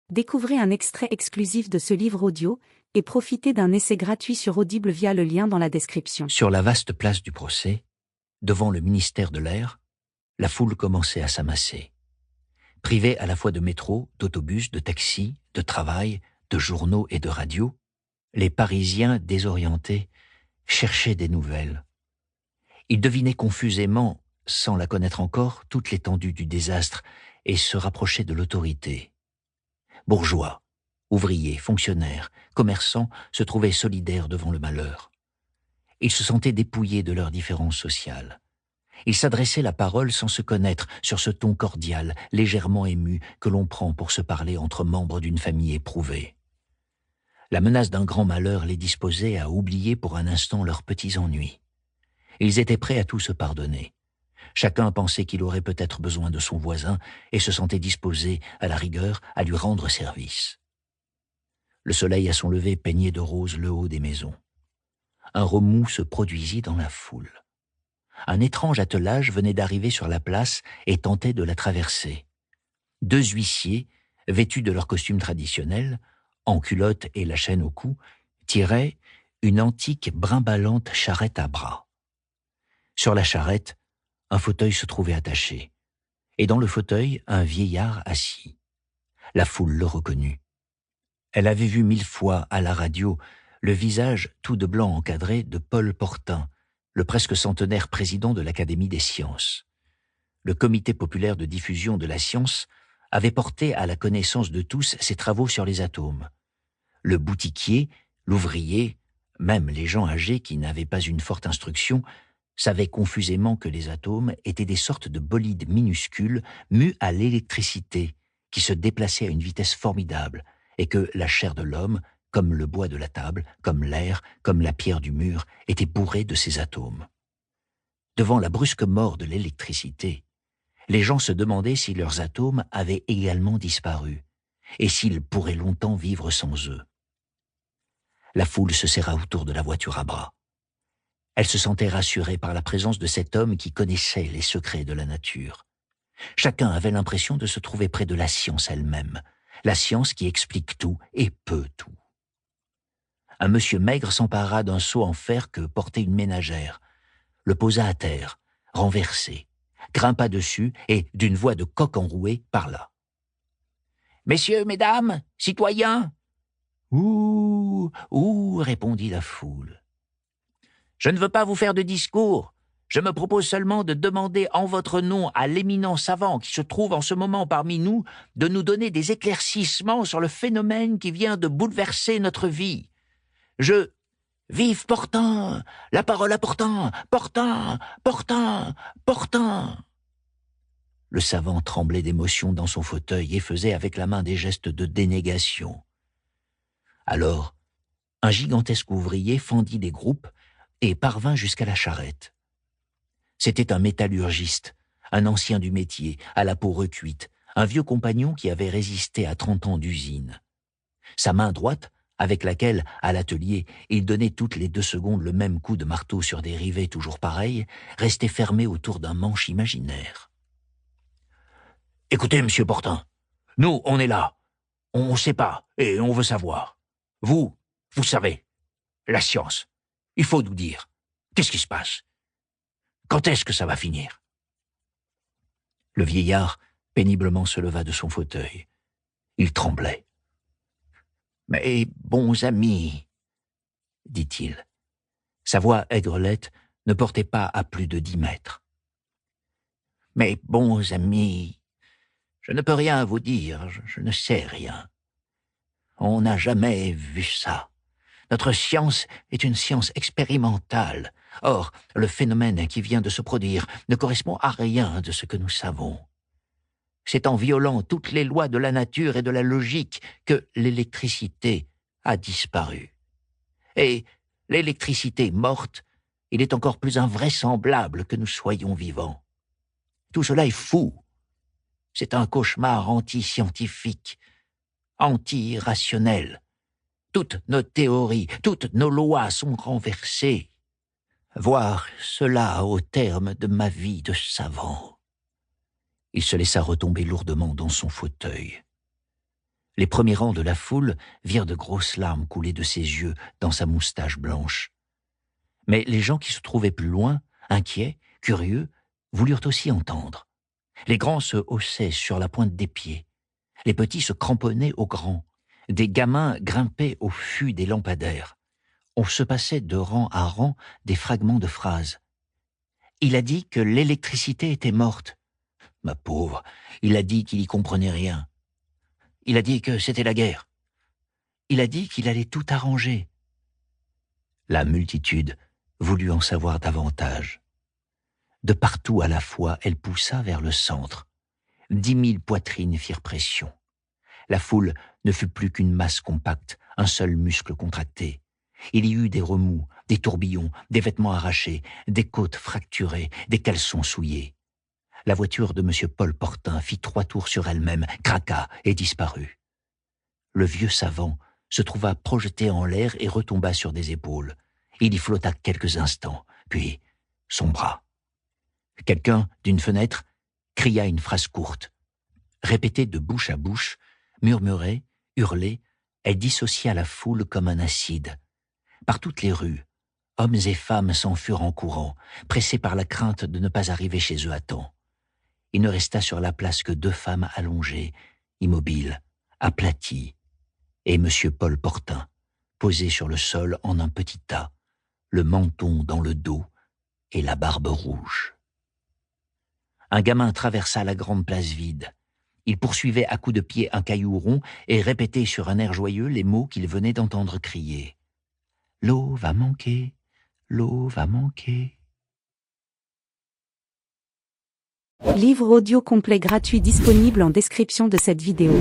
Découvrez un extrait exclusif de ce livre audio et profitez d'un essai gratuit sur Audible via le lien dans la description. Sur la vaste place du procès, devant le ministère de l'Air, la foule commençait à s'amasser. Privée à la fois de métro, d'autobus, de taxis, de travail, de journaux et de radios, les Parisiens désorientés cherchaient des nouvelles. Ils devinaient confusément, sans la connaître encore, toute l'étendue du désastre et se rapprochaient de l'autorité. Bourgeois, ouvriers, fonctionnaires, commerçants se trouvaient solidaires devant le malheur. Ils se sentaient dépouillés de leurs différences sociales. Ils s'adressaient la parole sans se connaître, sur ce ton cordial, légèrement ému, que l'on prend pour se parler entre membres d'une famille éprouvée. La menace d'un grand malheur les disposait à oublier pour un instant leurs petits ennuis. Ils étaient prêts à tout se pardonner. Chacun pensait qu'il aurait peut-être besoin de son voisin et se sentait disposé, à la rigueur, à lui rendre service. Le soleil à son lever peignait de rose le haut des maisons. Un remous se produisit dans la foule. Un étrange attelage venait d'arriver sur la place et tentait de la traverser. 2 huissiers, vêtus de leurs costumes traditionnels, en culotte et la chaîne au cou, tiraient une antique brimballante charrette à bras. Sur la charrette, un fauteuil se trouvait attaché, et dans le fauteuil, un vieillard assis. La foule le reconnut. Elle avait vu 1000 fois à la radio le visage tout de blanc encadré de Paul Portin, le presque centenaire président de l'Académie des sciences. Le Comité populaire de diffusion de la science avait porté à la connaissance de tous ses travaux sur les atomes. Le boutiquier, l'ouvrier, même les gens âgés qui n'avaient pas une forte instruction, savaient confusément que les atomes étaient des sortes de bolides minuscules mus à l'électricité, qui se déplaçaient à une vitesse formidable, et que la chair de l'homme, comme le bois de la table, comme l'air, comme la pierre du mur, était bourrée de ces atomes. Devant la brusque mort de l'électricité, les gens se demandaient si leurs atomes avaient également disparu, et s'ils pourraient longtemps vivre sans eux. La foule se serra autour de la voiture à bras. Elle se sentait rassurée par la présence de cet homme qui connaissait les secrets de la nature. Chacun avait l'impression de se trouver près de la science elle-même, la science qui explique tout et peut tout. Un monsieur maigre s'empara d'un seau en fer que portait une ménagère, le posa à terre, renversé, grimpa dessus et, d'une voix de coq enroué, parla. « Messieurs, mesdames, citoyens !»« Ouh, ouh !» répondit la foule. « Je ne veux pas vous faire de discours. Je me propose seulement de demander en votre nom à l'éminent savant qui se trouve en ce moment parmi nous de nous donner des éclaircissements sur le phénomène qui vient de bouleverser notre vie. Vive Portin! La parole à Portin! Portin! Portin! Portin !» Le savant tremblait d'émotion dans son fauteuil et faisait avec la main des gestes de dénégation. Alors, un gigantesque ouvrier fendit des groupes et parvint jusqu'à la charrette. C'était un métallurgiste, un ancien du métier, à la peau recuite, un vieux compagnon qui avait résisté à 30 ans d'usine. Sa main droite, avec laquelle, à l'atelier, il donnait toutes les 2 secondes le même coup de marteau sur des rivets toujours pareils, restait fermée autour d'un manche imaginaire. « Écoutez, monsieur Portin, nous, on est là. On ne sait pas, et on veut savoir. Vous savez, la science. Il faut nous dire. Qu'est-ce qui se passe? Quand est-ce que ça va finir ?» Le vieillard péniblement se leva de son fauteuil. Il tremblait. « Mes bons amis, » dit-il. Sa voix aigrelette ne portait pas à plus de 10 mètres. « Mes bons amis, je ne peux rien vous dire, je ne sais rien. On n'a jamais vu ça. Notre science est une science expérimentale. Or, le phénomène qui vient de se produire ne correspond à rien de ce que nous savons. C'est en violant toutes les lois de la nature et de la logique que l'électricité a disparu. Et l'électricité morte, il est encore plus invraisemblable que nous soyons vivants. Tout cela est fou. C'est un cauchemar anti-scientifique, anti-rationnel. Toutes nos théories, toutes nos lois sont renversées. Voir cela au terme de ma vie de savant. » Il se laissa retomber lourdement dans son fauteuil. Les premiers rangs de la foule virent de grosses larmes couler de ses yeux dans sa moustache blanche. Mais les gens qui se trouvaient plus loin, inquiets, curieux, voulurent aussi entendre. Les grands se haussaient sur la pointe des pieds. Les petits se cramponnaient aux grands. Des gamins grimpaient au fût des lampadaires. On se passait de rang à rang des fragments de phrases. Il a dit que l'électricité était morte. Ma pauvre, il a dit qu'il y comprenait rien. Il a dit que c'était la guerre. Il a dit qu'il allait tout arranger. La multitude voulut en savoir davantage. De partout à la fois, elle poussa vers le centre. 10 000 poitrines firent pression. La foule ne fut plus qu'une masse compacte, un seul muscle contracté. Il y eut des remous, des tourbillons, des vêtements arrachés, des côtes fracturées, des caleçons souillés. La voiture de M. Paul Portin fit 3 tours sur elle-même, craqua et disparut. Le vieux savant se trouva projeté en l'air et retomba sur des épaules. Il y flotta quelques instants, puis sombra. Quelqu'un, d'une fenêtre, cria une phrase courte. Répétée de bouche à bouche, murmurée, hurlée, elle dissocia la foule comme un acide. Par toutes les rues, hommes et femmes s'enfurent en courant, pressés par la crainte de ne pas arriver chez eux à temps. Il ne resta sur la place que 2 femmes allongées, immobiles, aplaties, et M. Paul Portin, posé sur le sol en un petit tas, le menton dans le dos et la barbe rouge. Un gamin traversa la grande place vide. Il poursuivait à coups de pied un caillou rond et répétait sur un air joyeux les mots qu'il venait d'entendre crier. « L'eau va manquer, l'eau va manquer. » Livre audio complet gratuit disponible en description de cette vidéo.